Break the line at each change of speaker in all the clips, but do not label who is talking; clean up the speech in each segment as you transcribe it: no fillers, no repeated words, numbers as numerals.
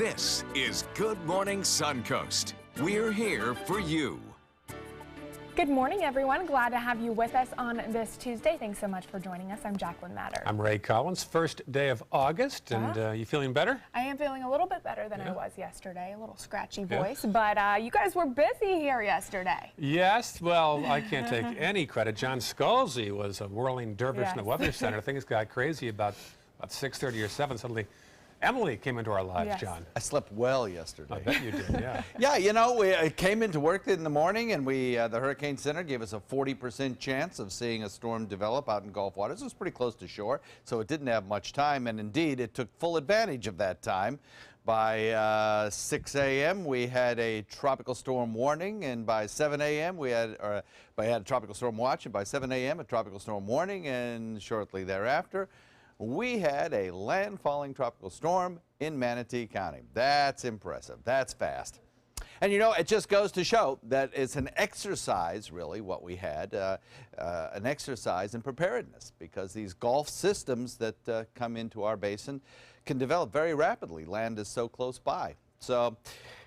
This is Good Morning Suncoast. We're here for you.
Good morning, everyone. Glad to have you with us on this Tuesday. Thanks so much for joining us. I'm Jacqueline Matter.
I'm Ray Collins. First day of August, and you feeling better?
I am feeling a little bit better than I was yesterday. A little scratchy voice, but you guys were busy here yesterday.
Yes. Well, I can't take any credit. John Scalzi was a whirling dervish in the Weather Center. Things got crazy about 6:30 or 7. Suddenly, Emily came into our lives, John.
I slept well yesterday.
I bet you did, yeah.
Yeah, you know, we came into work in the morning, and the Hurricane Center gave us a 40% chance of seeing a storm develop out in Gulf waters. It was pretty close to shore, so it didn't have much time, and indeed, it took full advantage of that time. By 6 a.m., we had a tropical storm warning, and by 7 a.m., we had a tropical storm watch, and by 7 a.m., a tropical storm warning, and shortly thereafter, we had a landfalling tropical storm in Manatee County. That's impressive. That's fast. And you know, it just goes to show that it's an exercise, really, what we had, an exercise in preparedness, because these Gulf systems that come into our basin can develop very rapidly. Land is so close by. So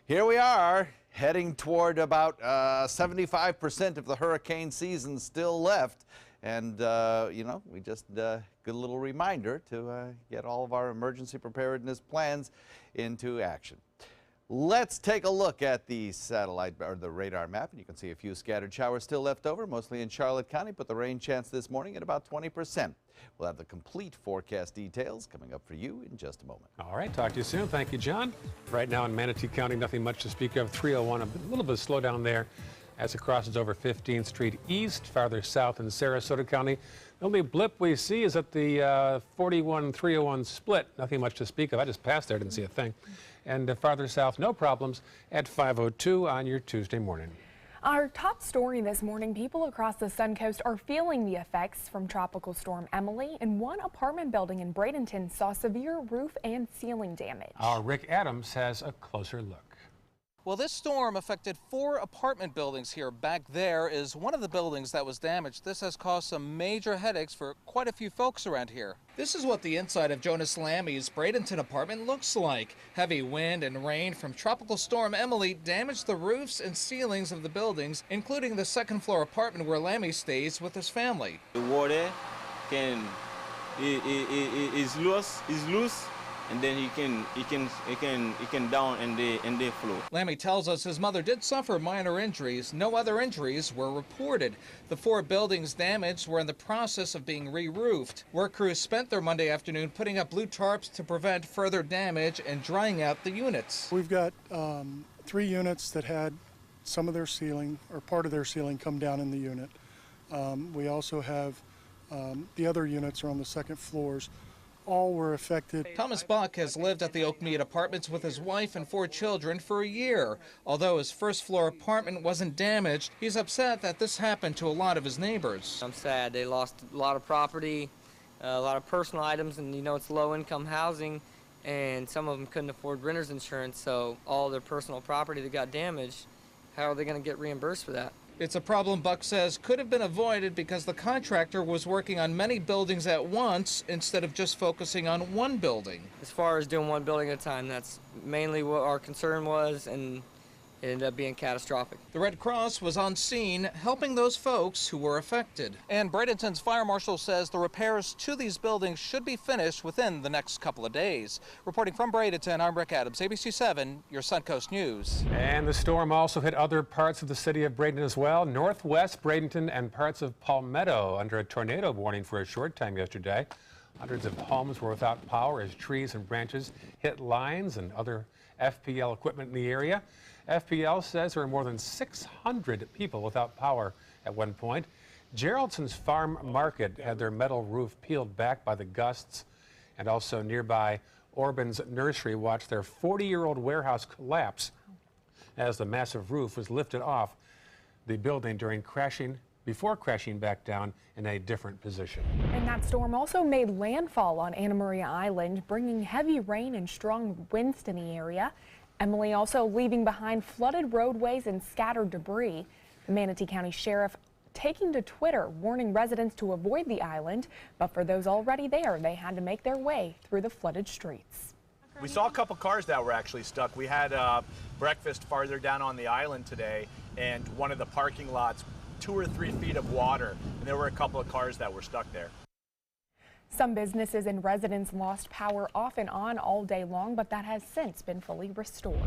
here we are, heading toward about 75% of the hurricane season still left. And, you know, we just good little reminder to get all of our emergency preparedness plans into action. Let's take a look at the satellite or the radar map, and you can see a few scattered showers still left over, mostly in Charlotte County, but the rain chance this morning at about 20%. We'll have the complete forecast details coming up for you in just a moment.
All right, talk to you soon. Thank you, John. Right now in Manatee County, nothing much to speak of. 301, a little bit of slowdown there as it crosses over 15th Street East, farther south in Sarasota County. The only blip we see is at the 41-301 split. Nothing much to speak of. I just passed there, didn't see a thing. And farther south, no problems at 502 on your Tuesday morning.
Our top story this morning, people across the Suncoast are feeling the effects from Tropical Storm Emily, and one apartment building in Bradenton saw severe roof and ceiling damage.
Our Rick Adams has a closer look.
Well, this storm affected 4 apartment buildings here. Back there is one of the buildings that was damaged. This has caused some major headaches for quite a few folks around here. This is what the inside of Jonas Lammy's Bradenton apartment looks like. Heavy wind and rain from Tropical Storm Emily damaged the roofs and ceilings of the buildings, including the second-floor apartment where Lammy stays with his family.
The water is loose. And then he can down and they flow.
Lammy tells us his mother did suffer minor injuries. No other injuries were reported. The 4 buildings damaged were in the process of being re-roofed. Work crews spent their Monday afternoon putting up blue tarps to prevent further damage and drying out the units.
We've got 3 units that had some of their ceiling or part of their ceiling come down in the unit. We also have the other units are on the second floors. All were affected.
Thomas Bach has lived at the Oakmead Apartments with his wife and 4 children for a year. Although his first-floor apartment wasn't damaged, he's upset that this happened to a lot of his neighbors.
I'm sad. They lost a lot of property, a lot of personal items, and you know it's low-income housing, and some of them couldn't afford renter's insurance, so all their personal property that got damaged, how are they going to get reimbursed for that?
It's a problem Buck says could have been avoided because the contractor was working on many buildings at once instead of just focusing on one building.
As far as doing one building at a time, that's mainly what our concern was, and it ended up being catastrophic.
The Red Cross was on scene helping those folks who were affected. And Bradenton's fire marshal says the repairs to these buildings should be finished within the next couple of days. Reporting from Bradenton, I'm Rick Adams, ABC 7, your Suncoast News.
And the storm also hit other parts of the city of Bradenton as well. Northwest Bradenton and parts of Palmetto under a tornado warning for a short time yesterday. Hundreds of homes were without power as trees and branches hit lines and other FPL equipment in the area. FPL says there are more than 600 people without power at one point. Geraldson's Farm Market had their metal roof peeled back by the gusts, and also nearby Orban's Nursery watched their 40-year-old warehouse collapse as the massive roof was lifted off the building before crashing back down in a different position.
And that storm also made landfall on Anna Maria Island, bringing heavy rain and strong winds to the area. Emily also leaving behind flooded roadways and scattered debris. The Manatee County Sheriff taking to Twitter, warning residents to avoid the island, but for those already there, they had to make their way through the flooded streets.
We saw a couple cars that were actually stuck. We had breakfast farther down on the island today, and one of the parking lots, 2 or 3 feet of water, and there were a couple of cars that were stuck there.
Some businesses and residents lost power off and on all day long, but that has since been fully restored.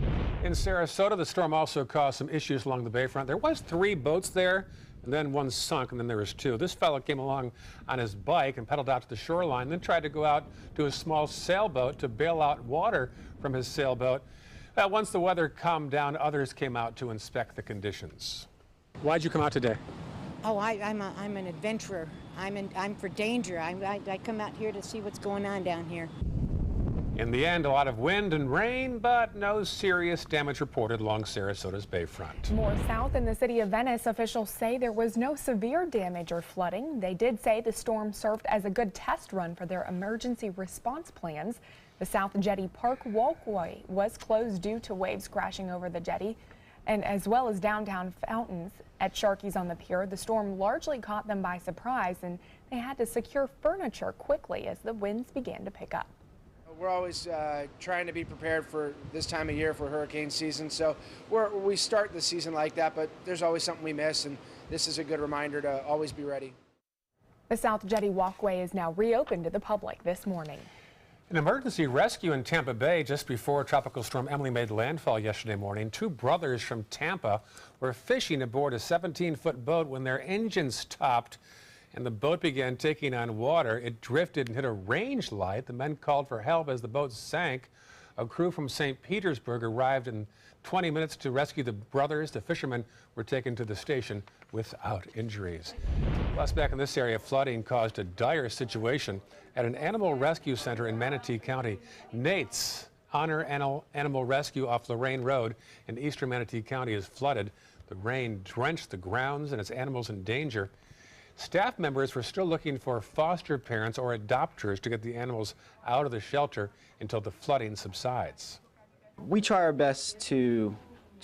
In Sarasota, the storm also caused some issues along the bayfront. There was 3 boats there, and then one sunk, and then there was 2. This fellow came along on his bike and pedaled out to the shoreline, then tried to go out to a small sailboat to bail out water from his sailboat. Once the weather calmed down, others came out to inspect the conditions. Why'd you come out today?
Oh, I'm an adventurer. I'm for danger. I come out here to see what's going on down here.
In the end, a lot of wind and rain, but no serious damage reported along Sarasota's bayfront.
More south in the city of Venice, officials say there was no severe damage or flooding. They did say the storm served as a good test run for their emergency response plans. The South Jetty Park walkway was closed due to waves crashing over the jetty, and as well as downtown fountains at Sharkey's on the pier. The storm largely caught them by surprise, and they had to secure furniture quickly as the winds began to pick up.
We're always trying to be prepared for this time of year for hurricane season, so we start the season like that, but there's always something we miss, and this is a good reminder to always be ready.
The South Jetty walkway is now reopened to the public this morning.
An emergency rescue in Tampa Bay just before Tropical Storm Emily made landfall yesterday morning. 2 brothers from Tampa were fishing aboard a 17-foot boat when their engine stopped and the boat began taking on water. It drifted and hit a range light. The men called for help as the boat sank. A crew from St. Petersburg arrived in 20 minutes to rescue the brothers. The fishermen were taken to the station without injuries. Plus, back in this area, flooding caused a dire situation at an animal rescue center in Manatee County. Nate's Honor Animal Rescue off Lorraine Road in eastern Manatee County is flooded. The rain drenched the grounds and its animals in danger. Staff members were still looking for foster parents or adopters to get the animals out of the shelter until the flooding subsides.
We try our best to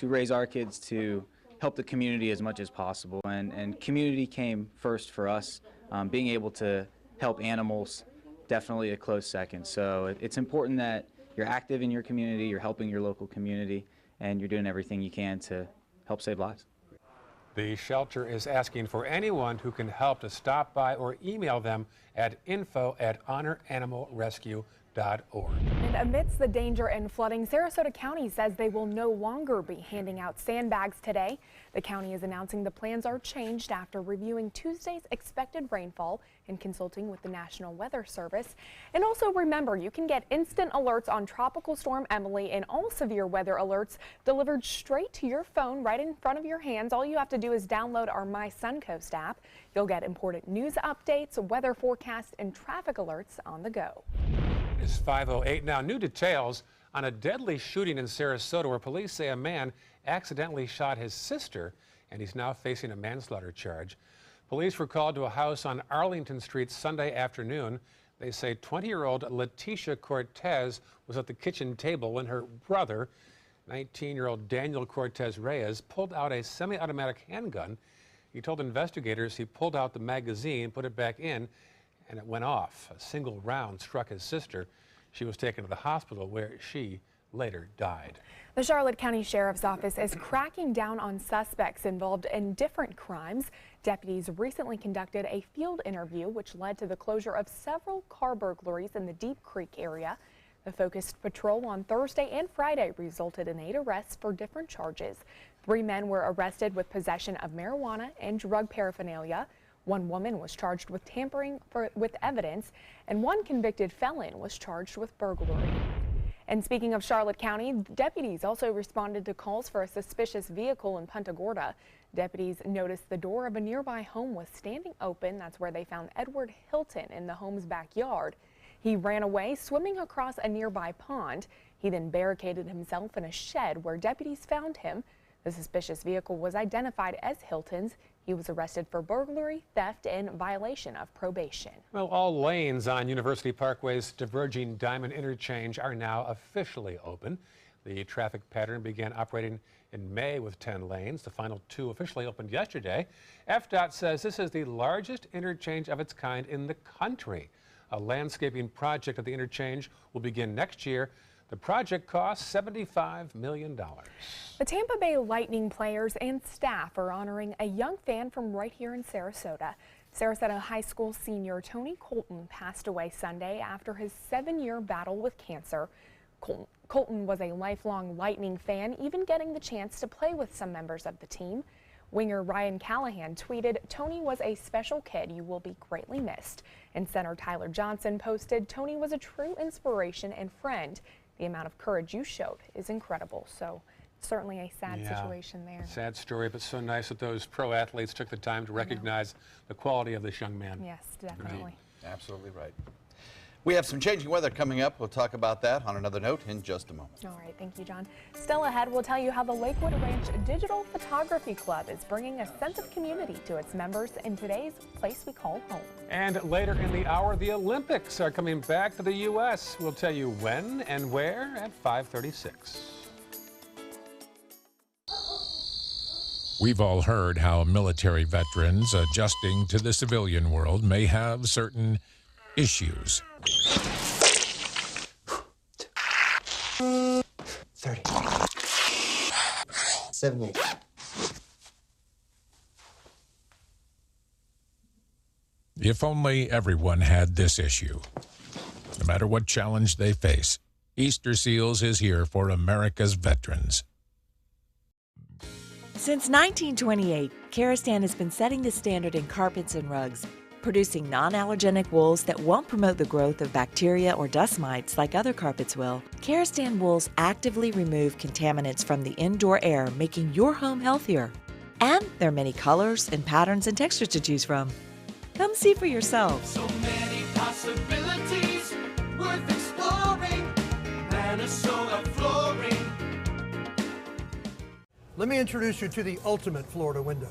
raise our kids to help the community as much as possible, and community came first for us. Being able to help animals, definitely a close second. So it's important that you're active in your community, you're helping your local community, and you're doing everything you can to help save lives.
The shelter is asking for anyone who can help to stop by or email them at info@honoranimalrescue.org.
And amidst the danger and flooding, Sarasota County says they will no longer be handing out sandbags today. The county is announcing the plans are changed after reviewing Tuesday's expected rainfall and consulting with the National Weather Service. And also remember, you can get instant alerts on Tropical Storm Emily and all severe weather alerts delivered straight to your phone right in front of your hands. All you have to do is download our My Suncoast app. You'll get important news updates, weather forecasts, and traffic alerts on the go.
It's 5:08 now. New details on a deadly shooting in Sarasota where police say a man accidentally shot his sister and he's now facing a manslaughter charge. Police were called to a house on Arlington Street Sunday afternoon. They say 20-year-old Leticia Cortez was at the kitchen table when her brother, 19-year-old Daniel Cortez Reyes, pulled out a semi-automatic handgun. He told investigators he pulled out the magazine, put it back in, and it went off. A single round struck his sister. She was taken to the hospital where she later died.
The Charlotte County Sheriff's Office is cracking down on suspects involved in different crimes. Deputies recently conducted a field interview which led to the closure of several car burglaries in the Deep Creek area. The focused patrol on Thursday and Friday resulted in 8 arrests for different charges. 3 men were arrested with possession of marijuana and drug paraphernalia. 1 woman was charged with tampering with evidence, and 1 convicted felon was charged with burglary. And speaking of Charlotte County, deputies also responded to calls for a suspicious vehicle in Punta Gorda. Deputies noticed the door of a nearby home was standing open. That's where they found Edward Hilton in the home's backyard. He ran away, swimming across a nearby pond. He then barricaded himself in a shed where deputies found him. The suspicious vehicle was identified as Hilton's. He was arrested for burglary, theft, and violation of probation.
Well, all lanes on University Parkway's diverging Diamond Interchange are now officially open. The traffic pattern began operating in May with 10 lanes. The final 2 officially opened yesterday. FDOT says this is the largest interchange of its kind in the country. A landscaping project at the interchange will begin next year. The project cost $75 million.
The Tampa Bay Lightning players and staff are honoring a young fan from right here in Sarasota. Sarasota High School senior Tony Colton passed away Sunday after his 7-year battle with cancer. Colton was a lifelong Lightning fan, even getting the chance to play with some members of the team. Winger Ryan Callahan tweeted, "Tony was a special kid. You will be greatly missed." And center Tyler Johnson posted, "Tony was a true inspiration and friend. The amount of courage you showed is incredible." So certainly a sad situation there.
Sad story, but so nice that those pro athletes took the time to recognize the quality of this young man.
Yes, definitely.
Absolutely right. We have some changing weather coming up. We'll talk about that on another note in just a moment.
All right, thank you, John. Still ahead, we'll tell you how the Lakewood Ranch Digital Photography Club is bringing a sense of community to its members in today's place we call home.
And later in the hour, the Olympics are coming back to the U.S. We'll tell you when and where at 5:36.
We've all heard how military veterans adjusting to the civilian world may have certain issues.
30. 70.
If only everyone had this issue. No matter what challenge they face, Easter Seals is here for America's veterans.
Since 1928, Karastan has been setting the standard in carpets and rugs, producing non-allergenic wools that won't promote the growth of bacteria or dust mites like other carpets will. Karastan wools actively remove contaminants from the indoor air, making your home healthier. And there are many colors and patterns and textures to choose from. Come see for yourselves.
So many possibilities worth exploring. Minnesota Flooring.
Let me introduce you to the ultimate Florida window.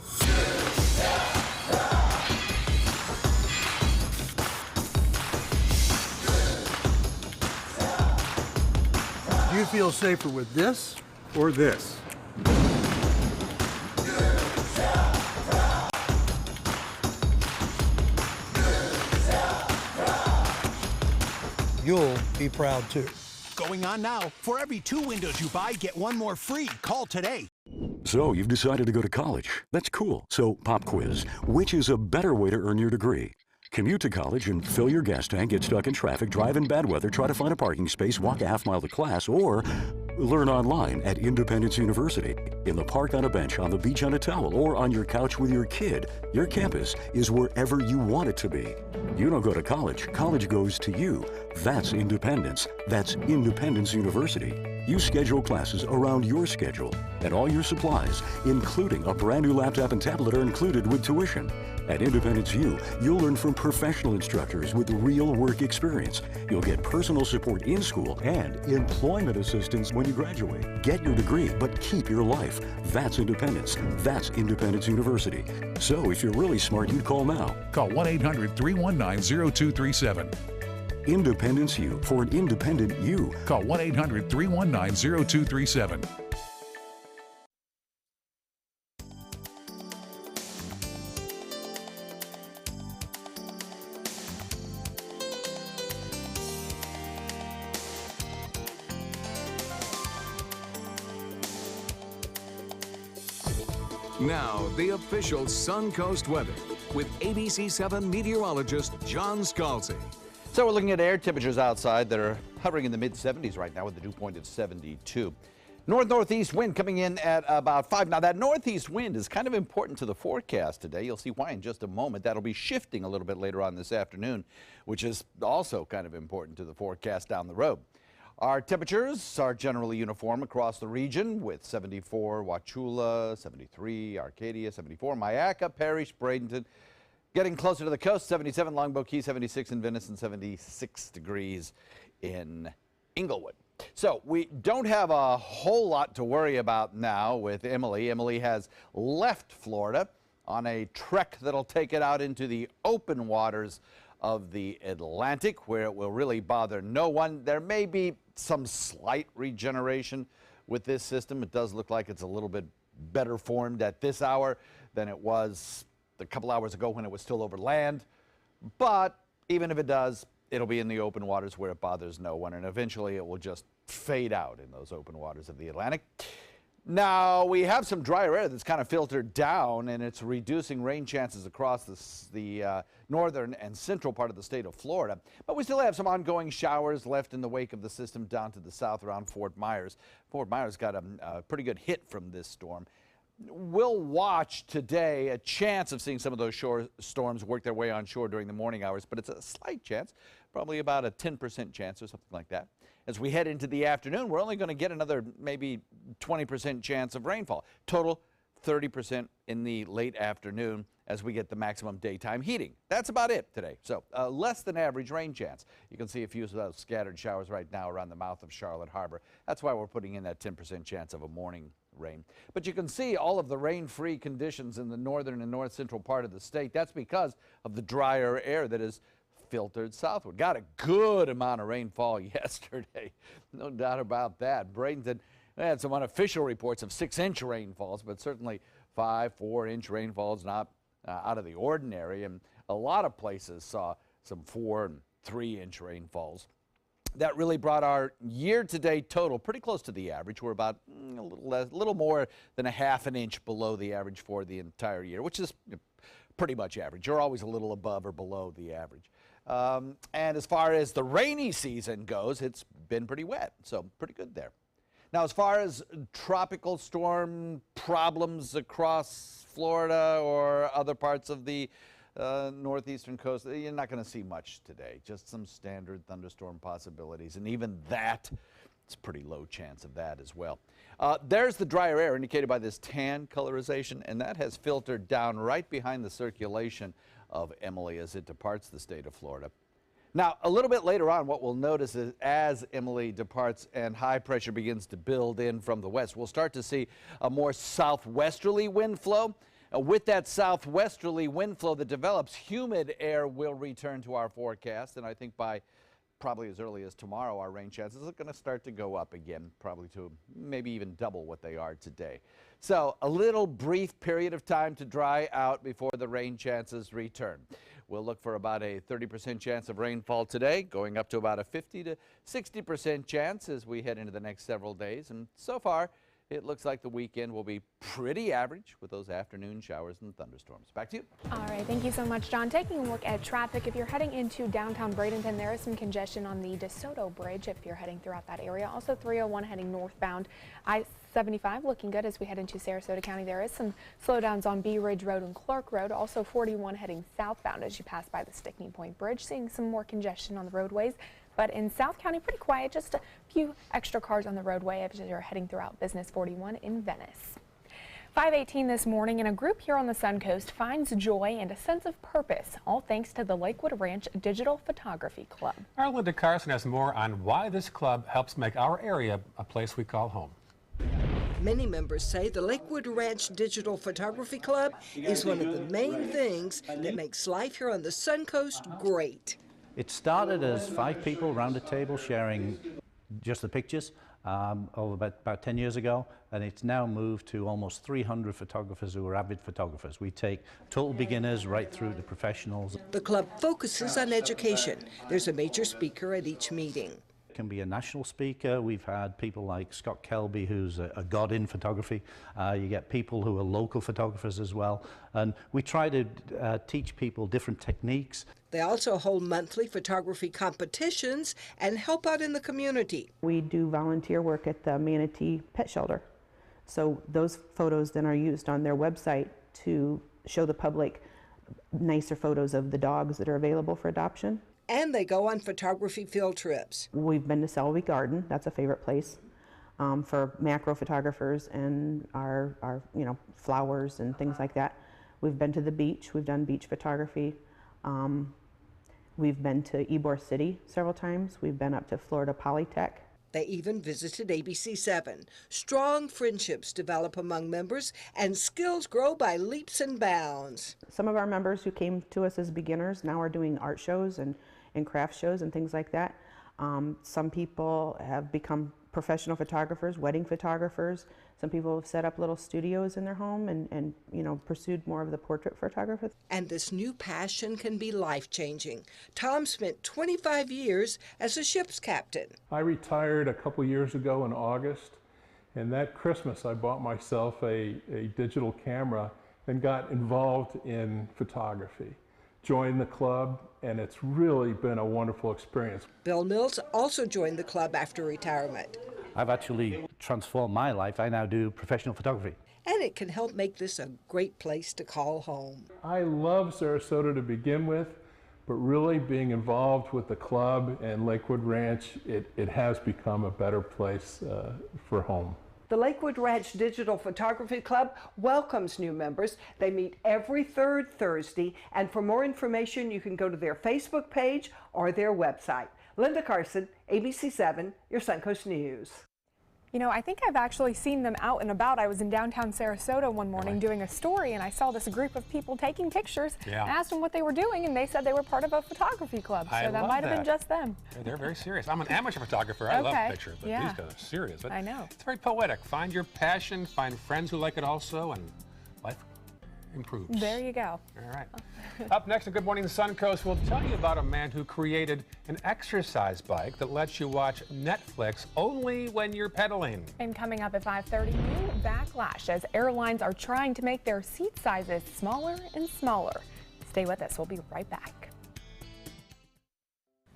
Do you feel safer with this or this? You'll be proud too.
Going on now. For every 2 windows you buy, get 1 more free. Call today.
So you've decided to go to college. That's cool. So pop quiz. Which is a better way to earn your degree? Commute to college and fill your gas tank, get stuck in traffic, drive in bad weather, try to find a parking space, walk a half-mile to class, or learn online at Independence University. In the park on a bench, on the beach on a towel, or on your couch with your kid. Your campus is wherever you want it to be. You don't go to college. College goes to you. That's independence. That's Independence University. You schedule classes around your schedule, and all your supplies, including a brand new laptop and tablet, are included with tuition. At Independence U, you'll learn from professional instructors with real work experience. You'll get personal support in school and employment assistance when you graduate. Get your degree, but keep your life. That's independence. That's Independence University. So if you're really smart, you'd call now.
Call 1-800-319-0237.
Independence U, for an independent you.
Call 1-800-319-0237.
Now, the official Suncoast weather with ABC7 meteorologist John Scalzi.
So we're looking at air temperatures outside that are hovering in the mid-70s right now with the dew point at 72. North-northeast wind coming in at about 5. Now, that northeast wind is kind of important to the forecast today. You'll see why in just a moment. That'll be shifting a little bit later on this afternoon, which is also kind of important to the forecast down the road. Our temperatures are generally uniform across the region with 74 Wauchula, 73 Arcadia, 74 Myakka, Parrish, Bradenton. Getting closer to the coast, 77 Longboat Key, 76 in Venice, and 76 degrees in Inglewood. So we don't have a whole lot to worry about now with Emily. Emily has left Florida on a trek that'll take it out into the open waters of the Atlantic, where it will really bother no one. There may be some slight regeneration with this system. It does look like it's a little bit better formed at this hour than it was a couple hours ago when it was still over land. But even if it does, it'll be in the open waters where it bothers no one, and eventually it will just fade out in those open waters of the Atlantic. Now, we have some drier air that's kind of filtered down, and it's reducing rain chances across the northern and central part of the state of Florida. But we still have some ongoing showers left in the wake of the system down to the south around Fort Myers. Fort Myers got a pretty good hit from this storm. We'll watch today a chance of seeing some of those shore storms work their way on shore during the morning hours, but it's a slight chance, probably about a 10% chance or something like that. As we head into the afternoon, we're only going to get another maybe 20% chance of rainfall. Total 30% in the late afternoon as we get the maximum daytime heating. That's about it today. So less than average rain chance. You can see a few of those scattered showers right now around the mouth of Charlotte Harbor. That's why we're putting in that 10% chance of a morning rain. But you can see all of the rain-free conditions in the northern and north central part of the state. That's because of the drier air that is filtered southward. Got a good amount of rainfall yesterday, no doubt about that. Bradenton had some unofficial reports of 6-inch rainfalls, but certainly 4-inch rainfalls, not out of the ordinary. And a lot of places saw some 4- and 3-inch rainfalls. That really brought our year-to-date total pretty close to the average. We're about a little more than a half an inch below the average for the entire year, which is pretty much average. You're always a little above or below the average. And as far as the rainy season goes, it's been pretty wet, so pretty good there. Now, as far as tropical storm problems across Florida or other parts of the northeastern coast, you're not going to see much today. Just some standard thunderstorm possibilities, and even that, it's a pretty low chance of that as well. There's the drier air indicated by this tan colorization, and that has filtered down right behind the circulation of Emily as it departs the state of Florida. Now, a little bit later on, what we'll notice is as Emily departs and high pressure begins to build in from the west, we'll start to see a more southwesterly wind flow. With that southwesterly wind flow that develops, humid air will return to our forecast, and I think by probably as early as tomorrow, our rain chances are going to start to go up again, probably to maybe even double what they are today. So a little brief period of time to dry out before the rain chances return. We'll look for about a 30% chance of rainfall today, going up to about a 50 to 60% chance as we head into the next several days. And so far, it looks like the weekend will be pretty average with those afternoon showers and thunderstorms. Back to you.
All right, thank you so much, John. Taking a look at traffic, if you're heading into downtown Bradenton, there is some congestion on the DeSoto Bridge if you're heading throughout that area. Also 301 heading northbound. I-75 looking good as we head into Sarasota County. There is some slowdowns on Bee Ridge Road and Clark Road. Also 41 heading southbound as you pass by the Stickney Point Bridge. Seeing some more congestion on the roadways. But in South County, pretty quiet, just a few extra cars on the roadway as you're heading throughout Business 41 in Venice. 5:18 this morning, and a group here on the Suncoast finds joy and a sense of purpose, all thanks to the Lakewood Ranch Digital Photography Club.
Our Linda Carson has more on why this club helps make our area a place we call home.
Many members say the Lakewood Ranch Digital Photography Club is one of the main things that makes life here on the Suncoast great.
It started as 5 people around a table sharing just the pictures about 10 years ago, and it's now moved to almost 300 photographers who are avid photographers. We take total beginners right through to professionals.
The club focuses on education. There's a major speaker at each meeting.
It can be a national speaker. We've had people like Scott Kelby, who's a god in photography. You get people who are local photographers as well. And we try to teach people different techniques.
They also hold monthly photography competitions and help out in the community.
We do volunteer work at the Manatee Pet Shelter. So those photos then are used on their website to show the public nicer photos of the dogs that are available for adoption.
And they go on photography field trips.
We've been to Selby Garden, that's a favorite place for macro photographers and our flowers and things like that. We've been to the beach, we've done beach photography. We've been to Ybor City several times. We've been up to Florida Polytech.
They even visited ABC7. Strong friendships develop among members and skills grow by leaps and bounds.
Some of our members who came to us as beginners now are doing art shows and craft shows and things like that. Some people have become professional photographers, wedding photographers. Some people have set up little studios in their home and you know, pursued more of the portrait photography.
And this new passion can be life-changing. Tom spent 25 years as a ship's captain.
I retired a couple years ago in August, and that Christmas I bought myself a digital camera and got involved in photography. Joined the club, and it's really been a wonderful experience.
Bill Mills also joined the club after retirement.
I've actually transformed my life. I now do professional photography.
And it can help make this a great place to call home.
I love Sarasota to begin with, but really being involved with the club and Lakewood Ranch, it has become a better place for home.
The Lakewood Ranch Digital Photography Club welcomes new members. They meet every third Thursday, and for more information, you can go to their Facebook page or their website. Linda Carson, ABC7, your Suncoast News.
You know, I think I've actually seen them out and about. I was in downtown Sarasota one morning doing a story, and I saw this group of people taking pictures.
Yeah.
I asked them what they were doing, and they said they were part of a photography club. So that might have been just them.
They're very serious. I'm an amateur photographer. I love pictures, but
yeah.
these guys are serious. But
I know.
It's very poetic. Find your passion, find friends who like it also, and life improves.
There you go.
All right. Up next on Good Morning Suncoast, we'll tell you about a man who created an exercise bike that lets you watch Netflix only when you're pedaling.
And coming up at 5:30, new backlash as airlines are trying to make their seat sizes smaller and smaller. Stay with us. We'll be right back.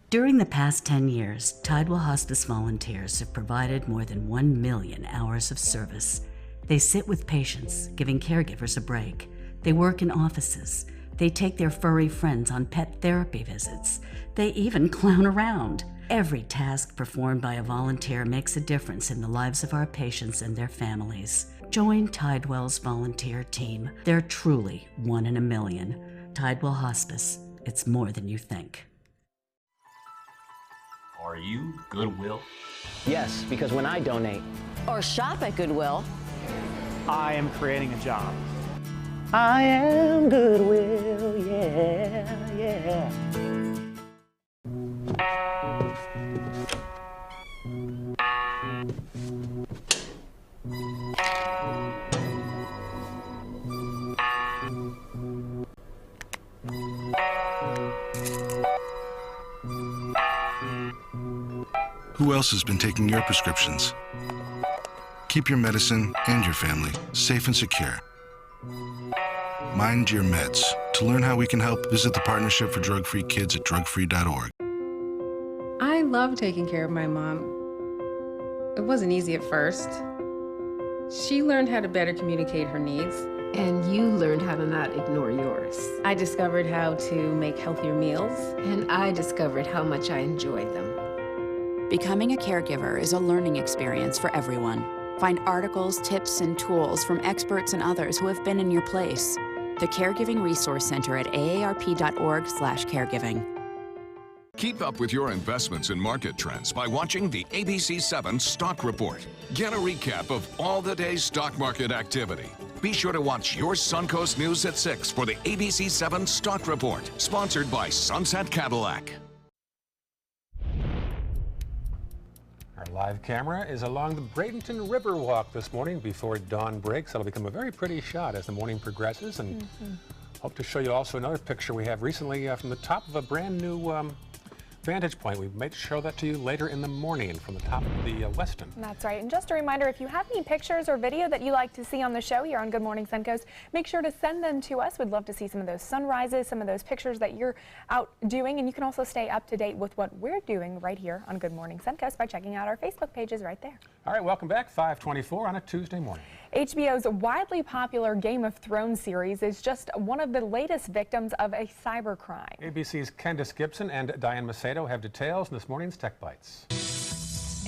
During the past 10 years, Tidewell Hospice volunteers have provided more than 1 million hours of service. They sit with patients, giving caregivers a break. They work in offices. They take their furry friends on pet therapy visits. They even clown around. Every task performed by a volunteer makes a difference in the lives of our patients and their families. Join Tidewell's volunteer team. They're truly 1 in a million. Tidewell Hospice. It's more than you think.
Are you Goodwill?
Yes, because when I donate
or shop at Goodwill,
I am creating a job. I am Goodwill, yeah, yeah.
Who else has been taking your prescriptions? Keep your medicine and your family safe and secure. Mind your meds. To learn how we can help, visit the Partnership for Drug-Free Kids at drugfree.org.
I love taking care of my mom. It wasn't easy at first. She learned how to better communicate her needs. And you learned how to not ignore yours. I discovered how to make healthier meals. And I discovered how much I enjoyed them.
Becoming a caregiver is a learning experience for everyone. Find articles, tips, and tools from experts and others who have been in your place. The Caregiving Resource Center at aarp.org/caregiving.
Keep up with your investments and market trends by watching the ABC7 Stock Report. Get a recap of all the day's stock market activity. Be sure to watch your Suncoast News at 6 for the ABC7 Stock Report, sponsored by Sunset Cadillac.
Our live camera is along the Bradenton Riverwalk this morning before dawn breaks. That'll become a very pretty shot as the morning progresses, and hope to show you also another picture we have recently from the top of a brand new vantage point. We may show that to you later in the morning from the top of the Weston.
That's right. And just a reminder, if you have any pictures or video that you like to see on the show here on Good Morning Suncoast, make sure to send them to us. We'd love to see some of those sunrises, some of those pictures that you're out doing. And you can also stay up to date with what we're doing right here on Good Morning Suncoast by checking out our Facebook pages right there.
All right, welcome back. 5:24 on a Tuesday morning.
HBO's widely popular Game of Thrones series is just one of the latest victims of a cybercrime.
ABC's Candace Gibson and Diane Macedo have details in this morning's Tech Bites.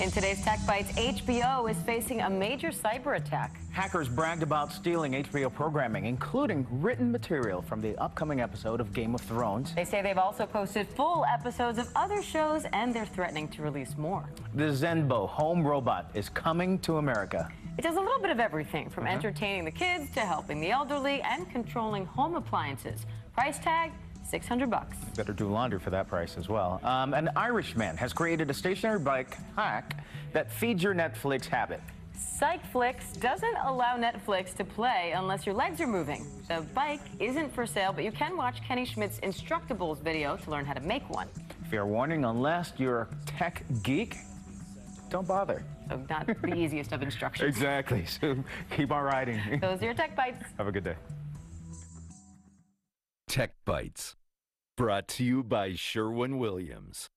In today's Tech Bites, HBO is facing a major cyber attack.
Hackers bragged about stealing HBO programming, including written material from the upcoming episode of Game of Thrones.
They say they've also posted full episodes of other shows, and they're threatening to release more.
The Zenbo home robot is coming to America.
It does a little bit of everything, from entertaining the kids to helping the elderly and controlling home appliances. Price tag, $600.
Better do laundry for that price as well. An Irishman has created a stationary bike hack that feeds your Netflix habit.
Psychflix doesn't allow Netflix to play unless your legs are moving. The bike isn't for sale, but you can watch Kenny Schmidt's Instructables video to learn how to make one.
Fair warning, unless you're a tech geek, don't bother.
So not the easiest of instructions.
Exactly, so keep on riding.
Those are your Tech Bites.
Have a good day.
Tech Bites, brought to you by Sherwin-Williams.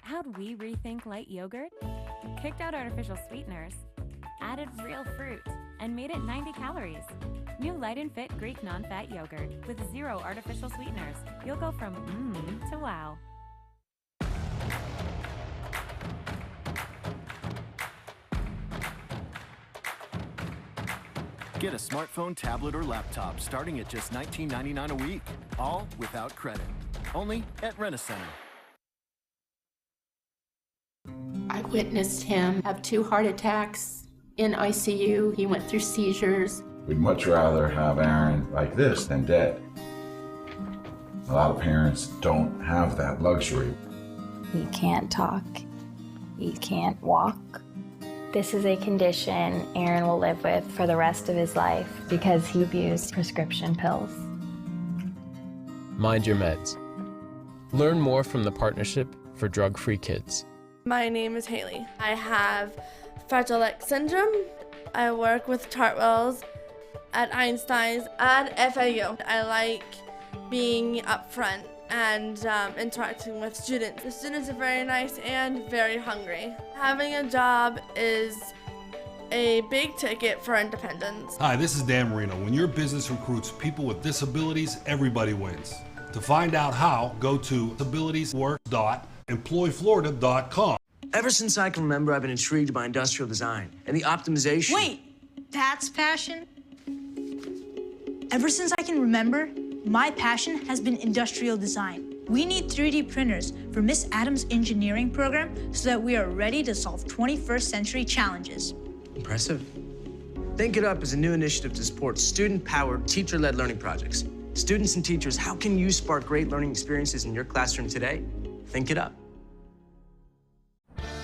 How'd we rethink light yogurt? Kicked out artificial sweeteners, added real fruit, and made it 90 calories. New Light and Fit Greek non-fat yogurt with 0 artificial sweeteners. You'll go from to wow.
Get a smartphone, tablet, or laptop starting at just $19.99 a week, all without credit. Only at Rent-A-Center.
I witnessed him have 2 heart attacks in ICU. He went through seizures.
We'd much rather have Aaron like this than dead. A lot of parents don't have that luxury.
He can't talk. He can't walk. This is a condition Aaron will live with for the rest of his life because he abused prescription pills.
Mind your meds. Learn more from the Partnership for Drug-Free Kids.
My name is Haley. I have Fragile X syndrome. I work with Chartwells at Einstein's and FAU. I like being up front and interacting with students. The students are very nice and very hungry. Having a job is a big ticket for independence.
Hi, this is Dan Marino. When your business recruits people with disabilities, everybody wins. To find out how, go to disabilitieswork.employflorida.com.
Ever since I can remember, I've been intrigued by industrial design and the optimization.
Wait, that's passion? Ever since I can remember, my passion has been industrial design. We need 3D printers for Miss Adams' engineering program so that we are ready to solve 21st century challenges.
Impressive. Think It Up is a new initiative to support student-powered, teacher-led learning projects. Students and teachers, how can you spark great learning experiences in your classroom today? Think It Up.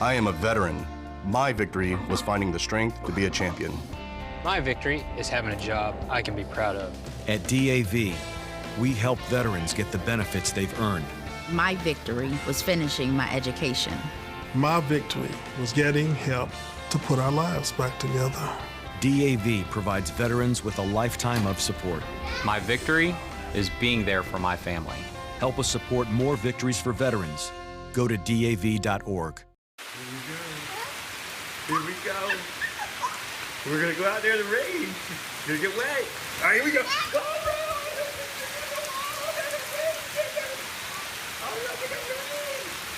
I am a veteran. My victory was finding the strength to be a champion.
My victory is having a job I can be proud of.
At DAV, we help veterans get the benefits they've earned.
My victory was finishing my education.
My victory was getting help to put our lives back together.
DAV provides veterans with a lifetime of support.
My victory is being there for my family.
Help us support more victories for veterans. Go to DAV.org.
Here we go. We're gonna go out there in the rain. It's gonna get wet. All right, here we go.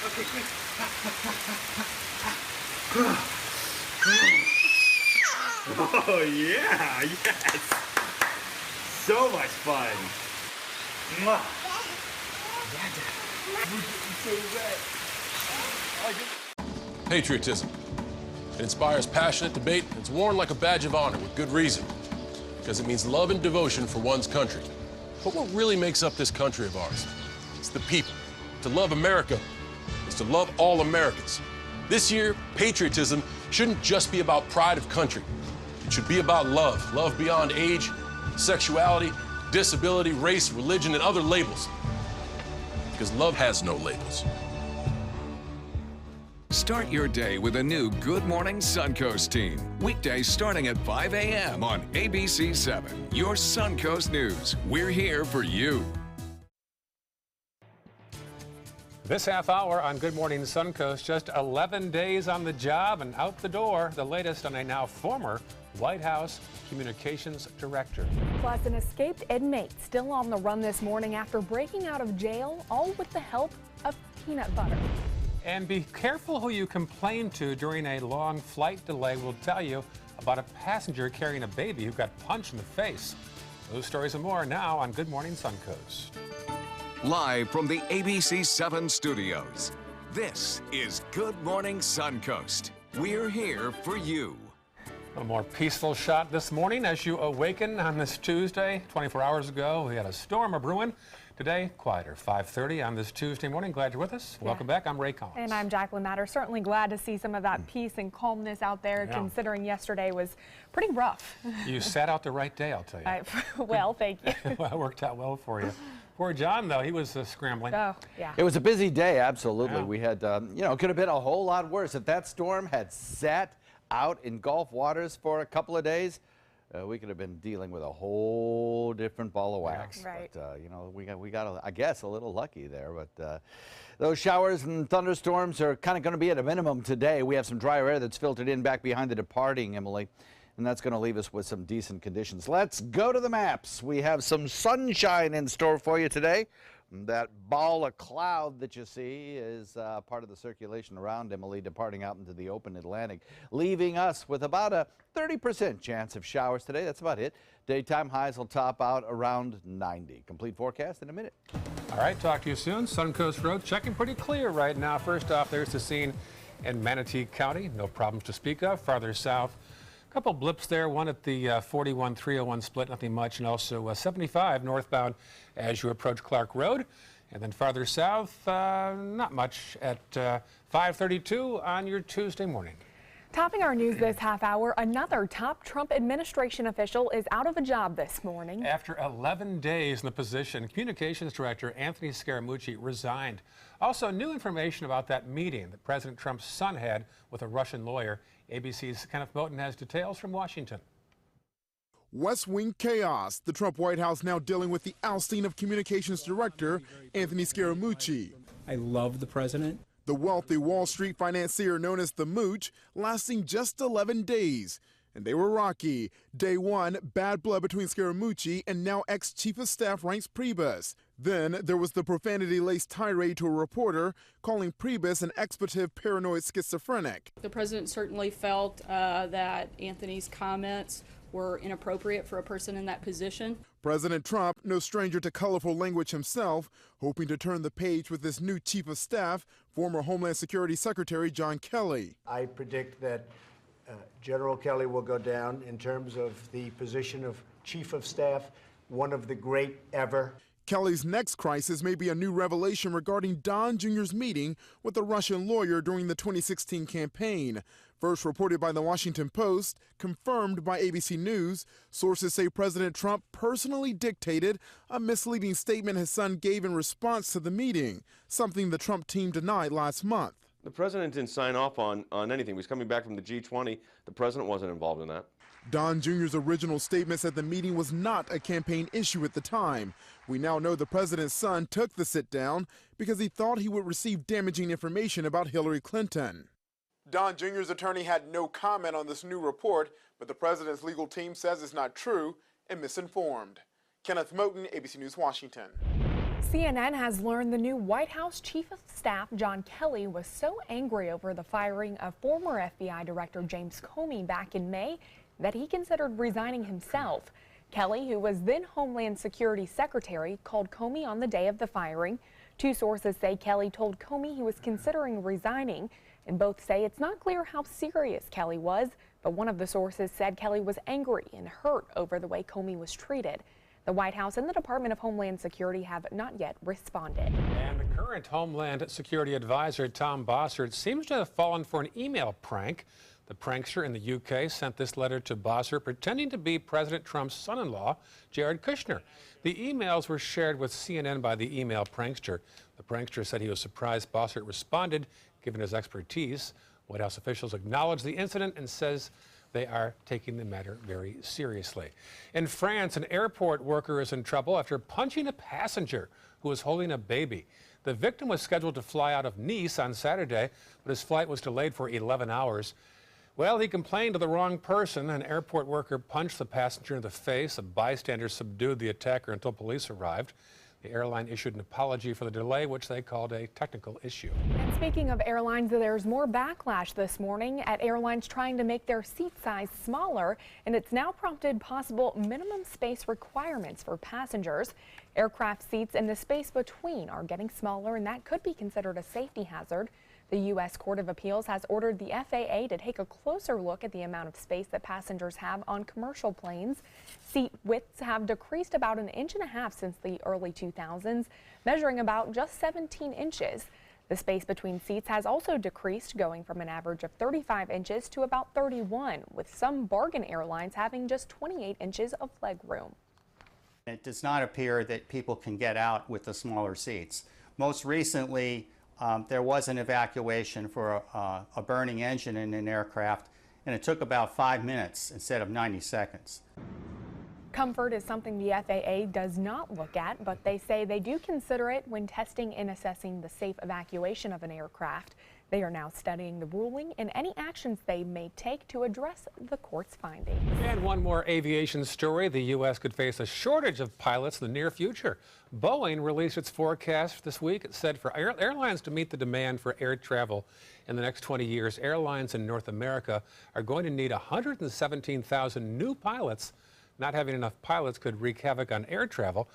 Okay, quick. Oh yeah, yes. So much fun. Mwah.
Patriotism. It inspires passionate debate, and it's worn like a badge of honor with good reason, because it means love and devotion for one's country. But what really makes up this country of ours? It's the people. To love America is to love all Americans. This year, patriotism shouldn't just be about pride of country. It should be about love, love beyond age, sexuality, disability, race, religion, and other labels. Because love has no labels.
Start your day with a new Good Morning Suncoast team. Weekdays starting at 5 a.m. on ABC 7. Your Suncoast News. We're here for you.
This half hour on Good Morning Suncoast, just 11 days on the job and out the door. The latest on a now former White House communications director.
Plus, an escaped inmate still on the run this morning after breaking out of jail, all with the help of peanut butter.
And be careful who you complain to during a long flight delay. We'll tell you about a passenger carrying a baby who got punched in the face. Those stories and more now on Good Morning Suncoast.
Live from the ABC 7 studios, this is Good Morning Suncoast. We're here for you.
A more peaceful shot this morning as you awaken on this Tuesday. 24 hours ago, we had a storm a-brewing. Today, quieter. 5:30 on this Tuesday morning. Glad you're with us.
Yeah.
Welcome back. I'm Ray Collins.
And I'm Jacqueline Matter. Certainly glad to see some of that peace and calmness out there, considering yesterday was pretty rough.
You sat out the right day, I'll tell you.
Well, thank you.
Well, it worked out well for you. Poor John, though, he was scrambling.
Oh, yeah.
It was a busy day, absolutely.
Yeah.
We had, it could have been a whole lot worse. If that storm had sat out in Gulf waters for a couple of days, we could have been dealing with a whole different ball of wax.
Yeah, right.
But, we got, I guess, a little lucky there. But those showers and thunderstorms are kind of going to be at a minimum today. We have some drier air that's filtered in back behind the departing, Emily. And that's going to leave us with some decent conditions. Let's go to the maps. We have some sunshine in store for you today. That ball of cloud that you see is part of the circulation around Emily, departing out into the open Atlantic, leaving us with about a 30% chance of showers today. That's about it. Daytime highs will top out around 90. Complete forecast in a minute.
All right, talk to you soon. Suncoast Road checking pretty clear right now. First off, there's the scene in Manatee County. No problems to speak of. Farther south, a couple blips there, one at the 41-301 split, nothing much, and also 75 northbound as you approach Clark Road. And then farther south, not much at 532 on your Tuesday morning.
Topping our news this half hour, another top Trump administration official is out of a job this morning.
After 11 days in the position, Communications Director Anthony Scaramucci resigned. Also, new information about that meeting that President Trump's son had with a Russian lawyer. ABC's Kenneth Moten has details from Washington.
West Wing chaos. The Trump White House now dealing with the ousting of Communications Director Anthony Scaramucci.
I love the president.
The wealthy Wall Street financier known as the Mooch, lasting just 11 days. And they were rocky. Day one, bad blood between Scaramucci and now ex-Chief of Staff Reince Priebus. Then there was the profanity-laced tirade to a reporter, calling Priebus an expletive paranoid schizophrenic.
The president certainly felt that Anthony's comments were inappropriate for a person in that position.
President Trump, no stranger to colorful language himself, hoping to turn the page with his new Chief of Staff, former Homeland Security Secretary John Kelly.
I predict that General Kelly will go down in terms of the position of Chief of Staff, one of the great ever.
Kelly's next crisis may be a new revelation regarding Don Jr.'s meeting with a Russian lawyer during the 2016 campaign. First reported by the Washington Post, confirmed by ABC News, sources say President Trump personally dictated a misleading statement his son gave in response to the meeting, something the Trump team denied last month.
The president didn't sign off on anything. He was coming back from the G20. The president wasn't involved in that.
Don Jr.'s original statement said the meeting was not a campaign issue at the time. We now know the president's son took the sit down because he thought he would receive damaging information about Hillary Clinton. Don Jr.'s attorney had no comment on this new report, but the president's legal team says it's not true and misinformed. Kenneth Moten, ABC News, Washington.
CNN has learned the new White House Chief of Staff, John Kelly, was so angry over the firing of former FBI Director James Comey back in May that he considered resigning himself. Kelly, who was then Homeland Security Secretary, called Comey on the day of the firing. Two sources say Kelly told Comey he was considering resigning, and both say it's not clear how serious Kelly was, but one of the sources said Kelly was angry and hurt over the way Comey was treated. The White House and the Department of Homeland Security have not yet responded.
And the current Homeland Security Advisor, Tom Bossert, seems to have fallen for an email prank. The prankster in the UK sent this letter to Bossert pretending to be President Trump's son-in-law, Jared Kushner. The emails were shared with CNN by the email prankster. The prankster said he was surprised Bossert responded, given his expertise. White House officials acknowledged the incident and says they are taking the matter very seriously. In France, an airport worker is in trouble after punching a passenger who was holding a baby. The victim was scheduled to fly out of Nice on Saturday, but his flight was delayed for 11 hours. Well, he complained to the wrong person. An airport worker punched the passenger in the face. A bystander subdued the attacker until police arrived. The airline issued an apology for the delay, which they called a technical issue.
And speaking of airlines, there's more backlash this morning at airlines trying to make their seat size smaller, and it's now prompted possible minimum space requirements for passengers. Aircraft seats and the space between are getting smaller, and that could be considered a safety hazard. The U.S. Court of Appeals has ordered the FAA to take a closer look at the amount of space that passengers have on commercial planes. Seat widths have decreased about 1.5 inches since the early 2000s, measuring about just 17 inches. The space between seats has also decreased, going from an average of 35 inches to about 31, with some bargain airlines having just 28 inches of leg room.
It does not appear that people can get out with the smaller seats. Most recently, there was an evacuation for a burning engine in an aircraft, and it took about 5 minutes instead of 90 seconds.
Comfort is something the FAA does not look at, but they say they do consider it when testing and assessing the safe evacuation of an aircraft. They are now studying the ruling and any actions they may take to address the court's findings.
And one more aviation story. The U.S. could face a shortage of pilots in the near future. Boeing released its forecast this week. It said for airlines to meet the demand for air travel in the next 20 years, airlines in North America are going to need 117,000 new pilots. Not having enough pilots could wreak havoc on air travel.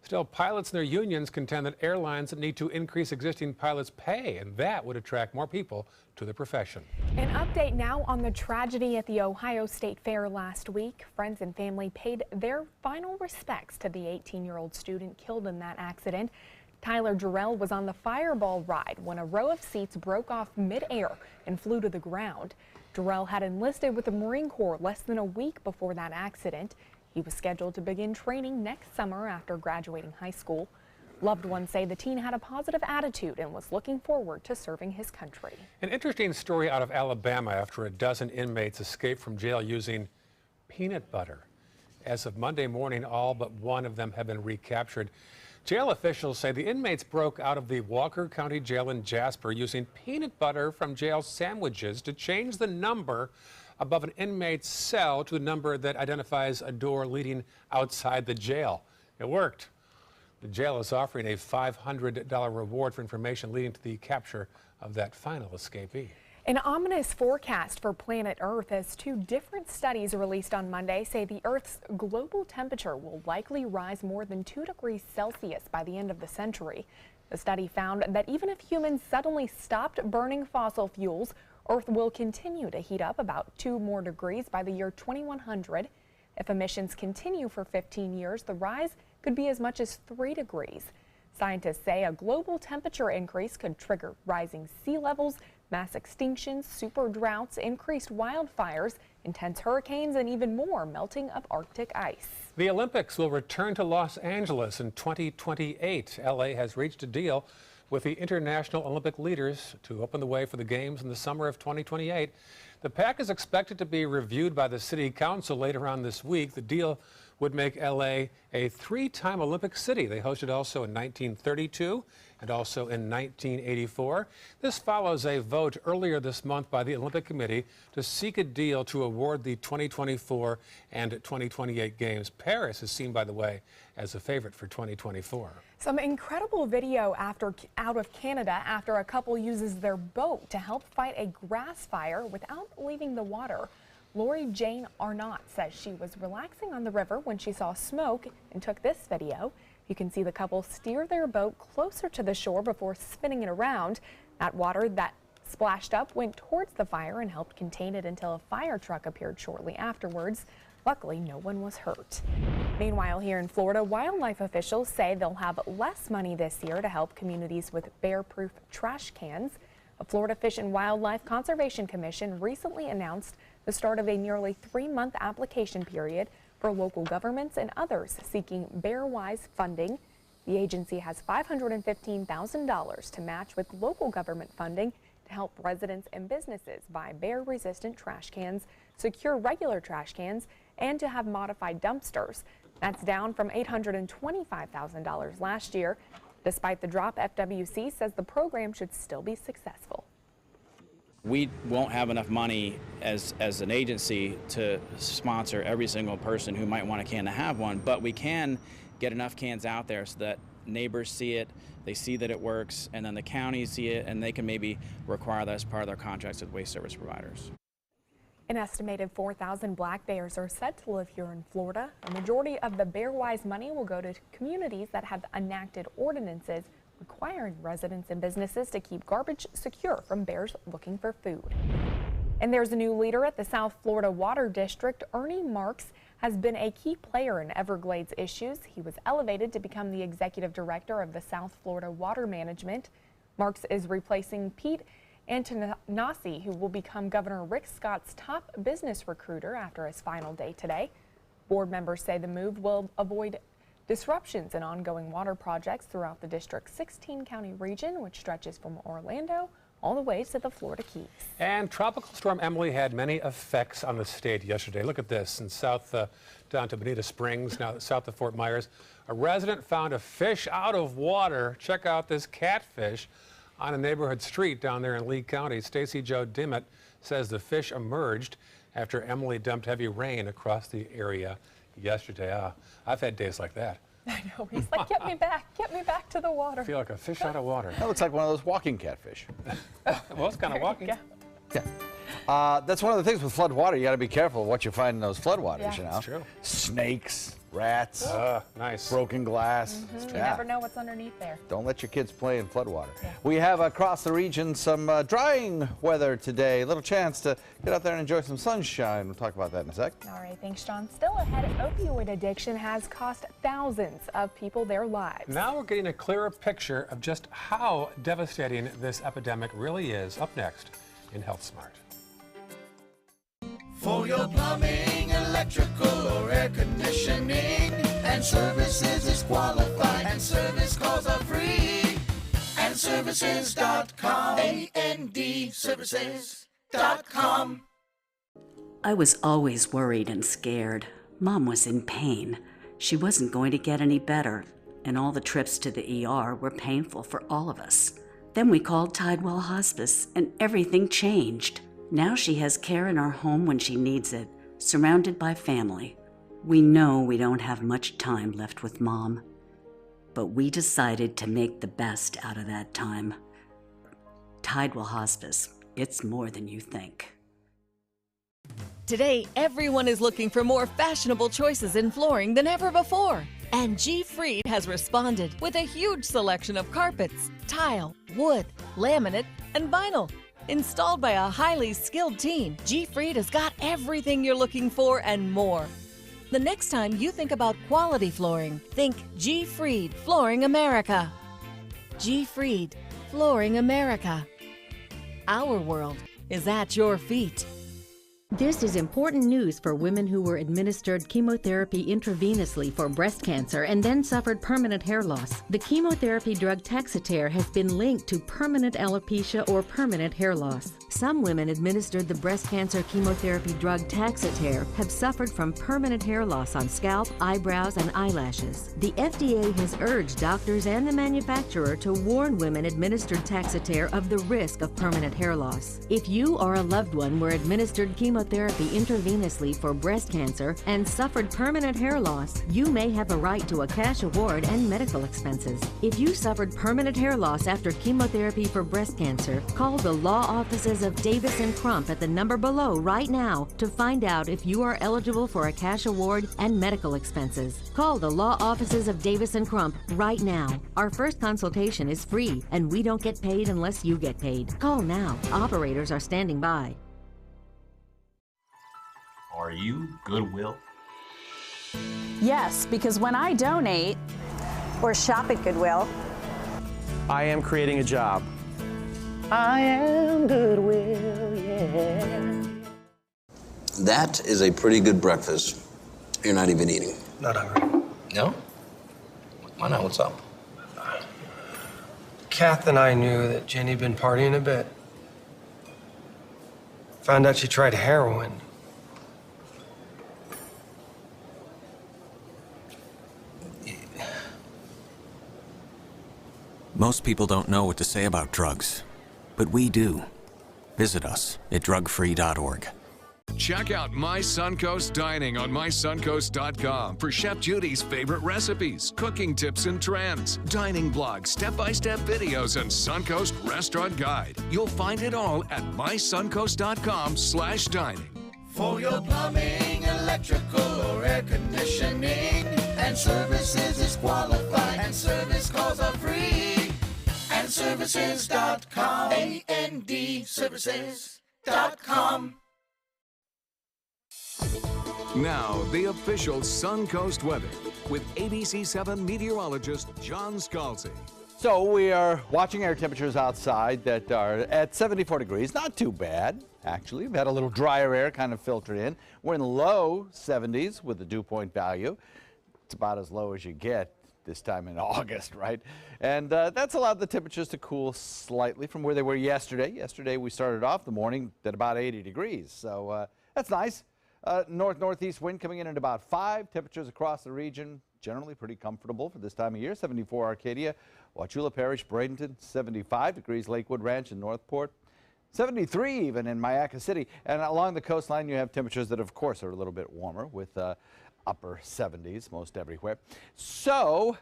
Still, pilots and their unions contend that airlines need to increase existing pilots' pay, and that would attract more people to the profession.
An update now on the tragedy at the Ohio State Fair last week. Friends and family paid their final respects to the 18-year-old student killed in that accident. Tyler Jarrell was on the fireball ride when a row of seats broke off midair and flew to the ground. Jarrell had enlisted with the Marine Corps less than a week before that accident. He was scheduled to begin training next summer after graduating high school. Loved ones say the teen had a positive attitude and was looking forward to serving his country.
An interesting story out of Alabama after a dozen inmates escaped from jail using peanut butter. As of Monday morning, all but one of them have been recaptured. Jail officials say the inmates broke out of the Walker County Jail in Jasper using peanut butter from jail sandwiches to change the number above an inmate's cell to a number that identifies a door leading outside the jail. It worked. The jail is offering a $500 reward for information leading to the capture of that final escapee.
An ominous forecast for planet Earth as two different studies released on Monday say the Earth's global temperature will likely rise more than 2 degrees Celsius by the end of the century. The study found that even if humans suddenly stopped burning fossil fuels, Earth will continue to heat up about 2 more degrees by the year 2100. If emissions continue for 15 years, the rise could be as much as 3 degrees. Scientists say a global temperature increase could trigger rising sea levels, mass extinctions, super droughts, increased wildfires, intense hurricanes, and even more melting of Arctic ice.
The Olympics will return to Los Angeles in 2028. LA has reached a deal with the international Olympic leaders to open the way for the Games in the summer of 2028. The pact is expected to be reviewed by the City Council later on this week. The deal would make LA a 3-time Olympic city. They hosted also in 1932 and also in 1984. This follows a vote earlier this month by the Olympic Committee to seek a deal to award the 2024 and 2028 Games. Paris is seen, by the way, as a favorite for 2024.
Some incredible video out of Canada after a couple uses their boat to help fight a grass fire without leaving the water. Lori Jane Arnott says she was relaxing on the river when she saw smoke and took this video. You can see the couple steer their boat closer to the shore before spinning it around. That water that splashed up went towards the fire and helped contain it until a fire truck appeared shortly afterwards. Luckily, no one was hurt. Meanwhile, here in Florida, wildlife officials say they'll have less money this year to help communities with bear-proof trash cans. The Florida Fish and Wildlife Conservation Commission recently announced the start of a nearly 3-month application period for local governments and others seeking Bear-Wise funding. The agency has $515,000 to match with local government funding to help residents and businesses buy bear-resistant trash cans, secure regular trash cans, and to have modified dumpsters. That's down from $825,000 last year. Despite the drop, FWC says the program should still be successful.
We won't have enough money as an agency to sponsor every single person who might want a can to have one, but we can get enough cans out there so that neighbors see it, they see that it works, and then the counties see it, and they can maybe require that as part of their contracts with waste service providers.
An estimated 4,000 black bears are said to live here in Florida. A majority of the Bear-Wise money will go to communities that have enacted ordinances requiring residents and businesses to keep garbage secure from bears looking for food. And there's a new leader at the South Florida Water District. Ernie Marks has been a key player in Everglades issues. He was elevated to become the executive director of the South Florida Water Management. Marks is replacing Pete Antonassi, who will become Governor Rick Scott's top business recruiter after his final day today. Board members say the move will avoid disruptions in ongoing water projects throughout the district's 16-county region, which stretches from Orlando all the way to the Florida Keys.
And Tropical Storm Emily had many effects on the state yesterday. Look at this. In south down to Bonita Springs, now south of Fort Myers, a resident found a fish out of water. Check out this catfish on a neighborhood street down there in Lee County. Stacy Jo Dimmitt says the fish emerged after Emily dumped heavy rain across the area yesterday. I've had days like that.
I know. He's like, get me back to the water.
I feel like a fish out of water.
That looks like one of those walking catfish.
Well, it's kind of walking.
Yeah. That's one of the things with flood water. You got to be careful of what you find in those flood waters, you know.
That's true.
Snakes, rats,
nice.
broken glass.
You never know what's underneath there.
Don't let your kids play in flood water. We have across the region some drying weather today. A little chance to get out there and enjoy some sunshine. We'll talk about that in a sec.
All right, thanks, John. Still ahead, opioid addiction has cost thousands of people their lives.
Now we're getting a clearer picture of just how devastating this epidemic really is. Up next in Health Smart.
For your plumbing, electrical, or air conditioning, and services is qualified, and service calls are free. And services.com, A-N-D, services.com.
I was always worried and scared. Mom was in pain. She wasn't going to get any better, and all the trips to the ER were painful for all of us. Then we called Tidewell Hospice, and everything changed. Now she has care in our home when she needs it, surrounded by family. We know we don't have much time left with Mom, but we decided to make the best out of that time. Tidewell Hospice, it's more than you think.
Today, everyone is looking for more fashionable choices in flooring than ever before. And G. Fried has responded with a huge selection of carpets, tile, wood, laminate, and vinyl. Installed by a highly skilled team, G. Fried has got everything you're looking for and more. The next time you think about quality flooring, think G. Fried Flooring America. G. Fried Flooring America. Our world is at your feet.
This is important news for women who were administered chemotherapy intravenously for breast cancer and then suffered permanent hair loss. The chemotherapy drug Taxotere has been linked to permanent alopecia or permanent hair loss. Some women administered the breast cancer chemotherapy drug Taxotere have suffered from permanent hair loss on scalp, eyebrows, and eyelashes. The FDA has urged doctors and the manufacturer to warn women administered Taxotere of the risk of permanent hair loss. If you or a loved one were administered chemotherapy intravenously for breast cancer and suffered permanent hair loss, you may have a right to a cash award and medical expenses. If you suffered permanent hair loss after chemotherapy for breast cancer, call the law offices of Davis & Crump at the number below right now to find out if you are eligible for a cash award and medical expenses. Call the law offices of Davis & Crump right now. Our first consultation is free, and we don't get paid unless you get paid. Call now. Operators are standing by.
Are you Goodwill?
Yes, because when I donate or shop at Goodwill,
I am creating a job.
I am Goodwill, yeah.
That is a pretty good breakfast. You're not even eating.
Not hungry.
No? Why not? What's up?
Kath and I knew that Jenny had been partying a bit. Found out she tried heroin.
Most people don't know what to say about drugs, but we do. Visit us at drugfree.org.
Check out My Suncoast Dining on mysuncoast.com for Chef Judy's favorite recipes, cooking tips and trends, dining blogs, step-by-step videos, and Suncoast Restaurant Guide. You'll find it all at mysuncoast.com/dining.
For your plumbing, electrical, or air conditioning, and services is qualified, and service calls are free. And services.com, A-N-D, services.com.
Now, the official Suncoast weather with ABC 7 meteorologist John Scalzi.
So we are watching air temperatures outside that are at 74 degrees. Not too bad, actually. We've had a little drier air kind of filtered in. We're in the low 70s with the dew point value. It's about as low as you get this time in August, right? And that's allowed the temperatures to cool slightly from where they were yesterday. Yesterday we started off the morning at about 80 degrees, so that's nice. North-northeast wind coming in at about 5. Temperatures across the region generally pretty comfortable for this time of year. 74 Arcadia, Wauchula Parish, Bradenton, 75 degrees Lakewood Ranch and Northport, 73 even in Mayaca City. And along the coastline you have temperatures that of course are a little bit warmer with upper 70s most everywhere. So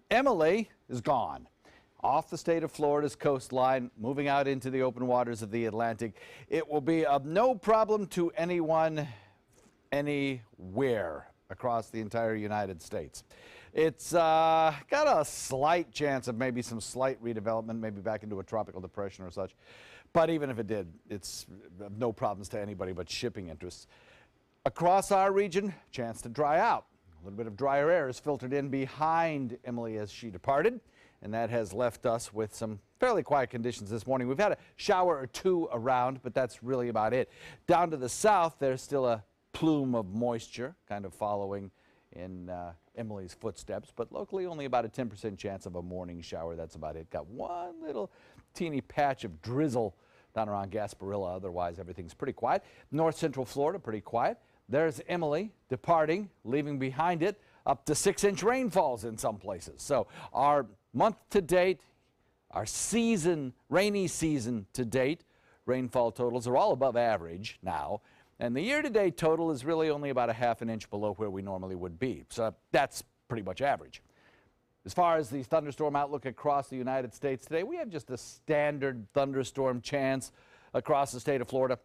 Emily is gone. Off the state of Florida's coastline, moving out into the open waters of the Atlantic. It will be of no problem to anyone anywhere across the entire United States. It's got a slight chance of maybe some slight redevelopment, maybe back into a tropical depression or such. But even if it did, it's no problems to anybody but shipping interests. Across our region, chance to dry out. A little bit of drier air is filtered in behind Emily as she departed, and that has left us with some fairly quiet conditions this morning. We've had a shower or two around, but that's really about it. Down to the south, there's still a plume of moisture kind of following in Emily's footsteps, but locally only about a 10% chance of a morning shower. That's about it. Got one little teeny patch of drizzle down around Gasparilla. Otherwise, everything's pretty quiet. North Central Florida, pretty quiet. There's Emily departing, leaving behind it up to 6-inch rainfalls in some places. So our month to date, our season, rainy season to date, rainfall totals are all above average now. And the year-to-date total is really only about a ½ an inch below where we normally would be. So that's pretty much average. As far as the thunderstorm outlook across the United States today, we have just a standard thunderstorm chance across the state of Florida.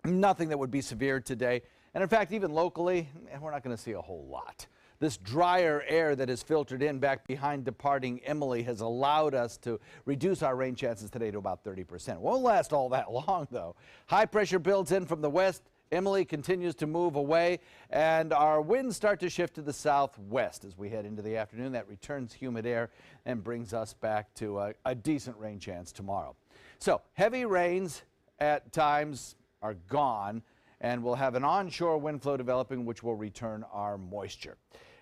Nothing that would be severe today. And in fact, even locally, we're not going to see a whole lot. This drier air that is filtered in back behind departing Emily has allowed us to reduce our rain chances today to about 30%. Won't last all that long, though. High pressure builds in from the west. Emily continues to move away, and our winds start to shift to the southwest as we head into the afternoon. That returns humid air and brings us back to a decent rain chance tomorrow. So heavy rains at times are gone, and we'll have an onshore wind flow developing, which will return our moisture.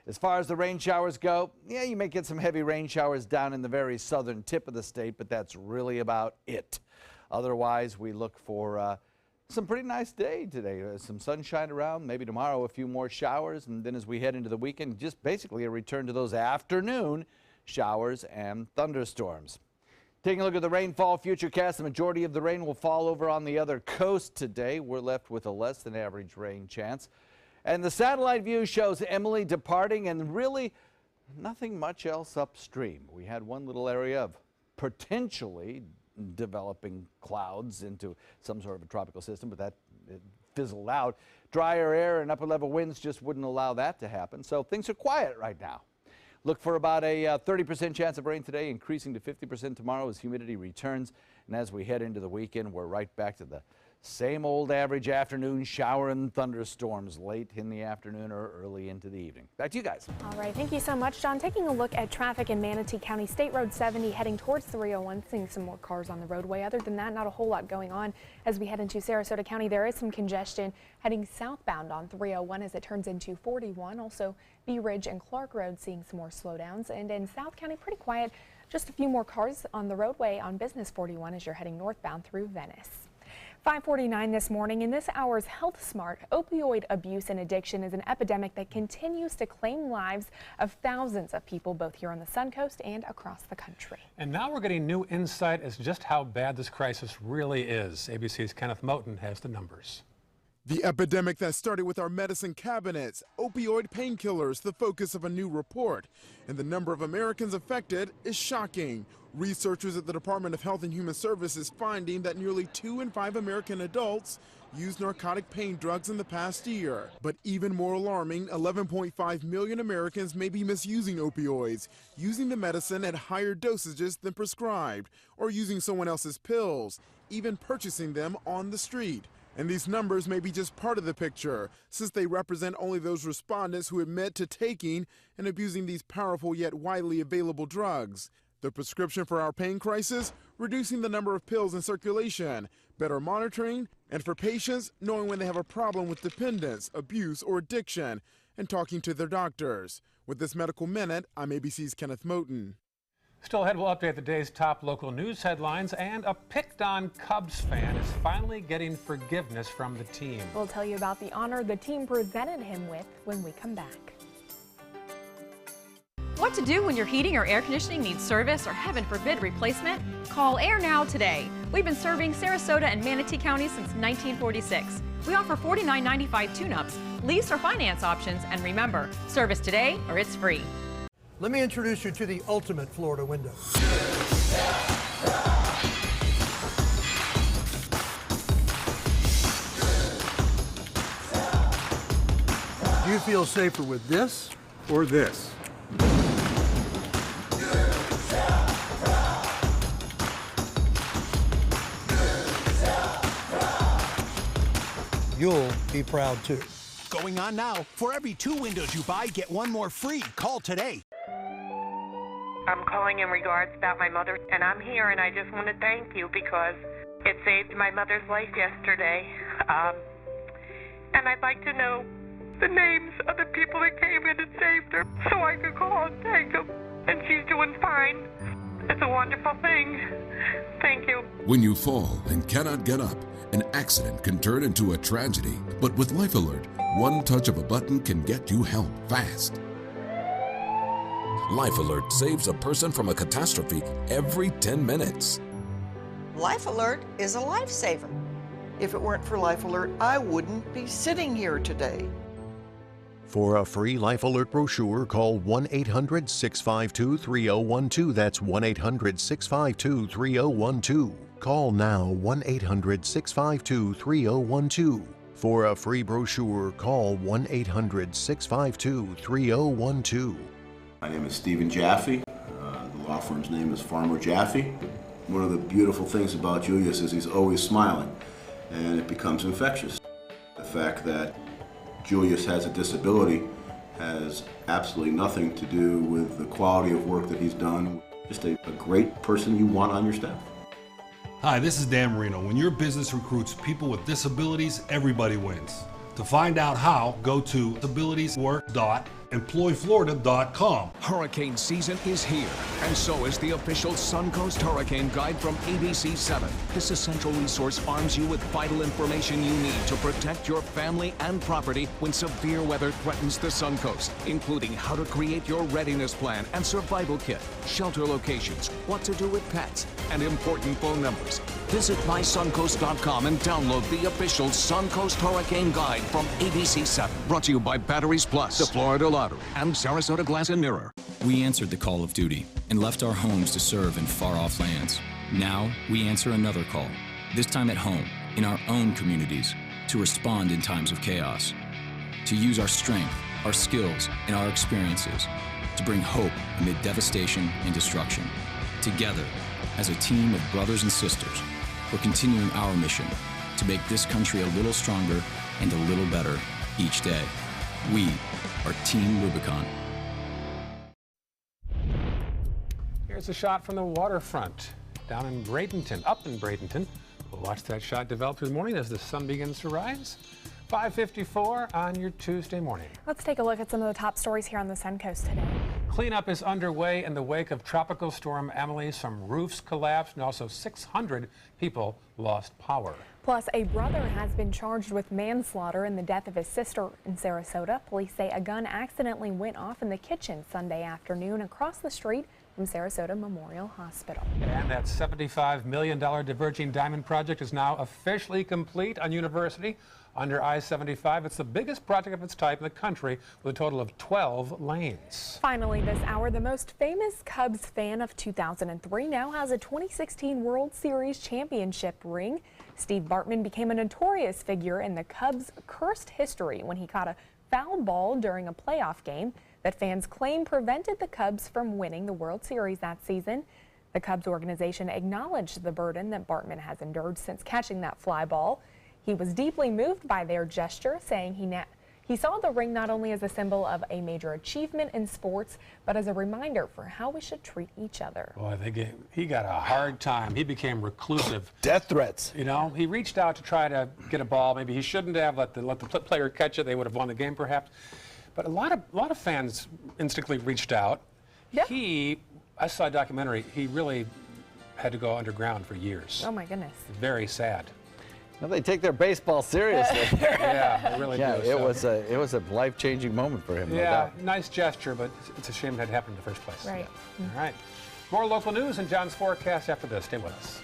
As far as the rain showers go, yeah, you may get some heavy rain showers down in the very southern tip of the state, but that's really about it. Otherwise, we look for some pretty nice day today. Some sunshine around, maybe tomorrow a few more showers, and then as we head into the weekend, just basically a return to those afternoon showers and thunderstorms. Taking a look at the rainfall futurecast, the majority of the rain will fall over on the other coast today. We're left with a less than average rain chance. And the satellite view shows Emily departing and really nothing much else upstream. We had one little area of potentially developing clouds into some sort of a tropical system, but that fizzled out. Drier air and upper level winds just wouldn't allow that to happen. So things are quiet right now. Look for about a 30% chance of rain today, increasing to 50% tomorrow as humidity returns. And as we head into the weekend, we're right back to the same old average afternoon shower and thunderstorms late in the afternoon or early into the evening. Back to you guys.
All right, thank you so much, John. Taking a look at traffic in Manatee County, State Road 70 heading towards 301, seeing some more cars on the roadway. Other than that, not a whole lot going on. As we head into Sarasota County, there is some congestion heading southbound on 301 as it turns into 41. Also, Bee Ridge and Clark Road seeing some more slowdowns. And in South County, pretty quiet. Just a few more cars on the roadway on Business 41 as you're heading northbound through Venice. 5:49 this morning. In this hour's Health Smart, opioid abuse and addiction is an epidemic that continues to claim lives of thousands of people, both here on the Suncoast and across the country.
And now we're getting new insight as just how bad this crisis really is. ABC's Kenneth Moten has the numbers.
The epidemic that started with our medicine cabinets, opioid painkillers, the focus of a new report. And the number of Americans affected is shocking. Researchers at the Department of Health and Human Services finding that nearly 2 in 5 American adults used narcotic pain drugs in the past year. But even more alarming, 11.5 million Americans may be misusing opioids, using the medicine at higher dosages than prescribed, or using someone else's pills, even purchasing them on the street. And these numbers may be just part of the picture, since they represent only those respondents who admit to taking and abusing these powerful yet widely available drugs. The prescription for our pain crisis? Reducing the number of pills in circulation, better monitoring, and for patients, knowing when they have a problem with dependence, abuse, or addiction, and talking to their doctors. With this Medical Minute, I'm ABC's Kenneth Moten.
Still ahead, we'll update the day's top local news headlines, and a picked-on Cubs fan is finally getting forgiveness from the team.
We'll tell you about the honor the team presented him with when we come back.
What to do when your heating or air conditioning needs service or, heaven forbid, replacement? Call Air Now today. We've been serving Sarasota and Manatee County since 1946. We offer $49.95 tune-ups, lease or finance options, and remember, service today or it's free.
Let me introduce you to the ultimate Florida window. Do you feel safer with this or this? You'll be proud too.
Going on now. For every 2 windows you buy, get 1 more free. Call today.
I'm calling in regards about my mother, and I'm here, and I just want to thank you because it saved my mother's life yesterday. And I'd like to know the names of the people that came in and saved her so I could call and thank them. And she's doing fine. It's a wonderful thing. Thank you.
When you fall and cannot get up, an accident can turn into a tragedy. But with Life Alert, one touch of a button can get you help fast. Life Alert saves a person from a catastrophe every 10 minutes.
Life Alert is a lifesaver. If it weren't for Life Alert, I wouldn't be sitting here today.
For a free Life Alert brochure, call 1-800-652-3012. That's 1-800-652-3012. Call now, 1-800-652-3012. For a free brochure, call 1-800-652-3012.
My name is Stephen Jaffe. The law firm's name is Farmer Jaffe. One of the beautiful things about Julius is he's always smiling, and it becomes infectious. The fact that Julius has a disability has absolutely nothing to do with the quality of work that he's done. Just a great person you want on your staff.
Hi, this is Dan Marino. When your business recruits people with disabilities, everybody wins. To find out how, go to disabilitieswork.employflorida.com.
Hurricane season is here, and so is the official Suncoast Hurricane Guide from ABC 7. This essential resource arms you with vital information you need to protect your family and property when severe weather threatens the Suncoast, including how to create your readiness plan and survival kit, shelter locations, what to do with pets, and important phone numbers. Visit mysuncoast.com and download the official Suncoast Hurricane Guide from ABC 7. Brought to you by Batteries Plus, the Florida Lottery, and Sarasota Glass and Mirror.
We answered the call of duty and left our homes to serve in far-off lands. Now we answer another call, this time at home, in our own communities, to respond in times of chaos. To use our strength, our skills, and our experiences to bring hope amid devastation and destruction. Together, as a team of brothers and sisters, we're continuing our mission to make this country a little stronger and a little better each day. We are Team Rubicon.
Here's a shot from the waterfront down in Bradenton, up in Bradenton. We'll watch that shot develop through the morning as the sun begins to rise. 5:54 on your Tuesday morning.
Let's take a look at some of the top stories here on the Suncoast today.
Cleanup is underway in the wake of Tropical Storm Emily. Some roofs collapsed and also 600 people lost power.
Plus, a brother has been charged with manslaughter in the death of his sister in Sarasota. Police say a gun accidentally went off in the kitchen Sunday afternoon across the street from Sarasota Memorial Hospital.
And that $75 million diverging diamond project is now officially complete on University under I-75. It's the biggest project of its type in the country with a total of 12 lanes.
Finally this hour, the most famous Cubs fan of 2003 now has a 2016 World Series championship ring. Steve Bartman became a notorious figure in the Cubs' cursed history when he caught a foul ball during a playoff game that fans claim prevented the Cubs from winning the World Series that season. The Cubs organization acknowledged the burden that Bartman has endured since catching that fly ball. He was deeply moved by their gesture, saying he saw the ring not only as a symbol of a major achievement in sports, but as a reminder for how we should treat each other.
Boy, he got a hard time. He became reclusive.
Death threats.
You know, he reached out to try to get a ball. Maybe he shouldn't have let the player catch it. They would have won the game, perhaps. But a lot of fans instinctively reached out.
Yep.
I saw a documentary. He really had to go underground for years.
Oh my goodness.
Very sad.
Well, they take their baseball seriously.
Yeah, they really do.
It was a life-changing moment for him.
Yeah,
no doubt.
Nice gesture, but it's a shame that happened in the first place.
Right.
All right. More local news and John's forecast after this. Stay with us.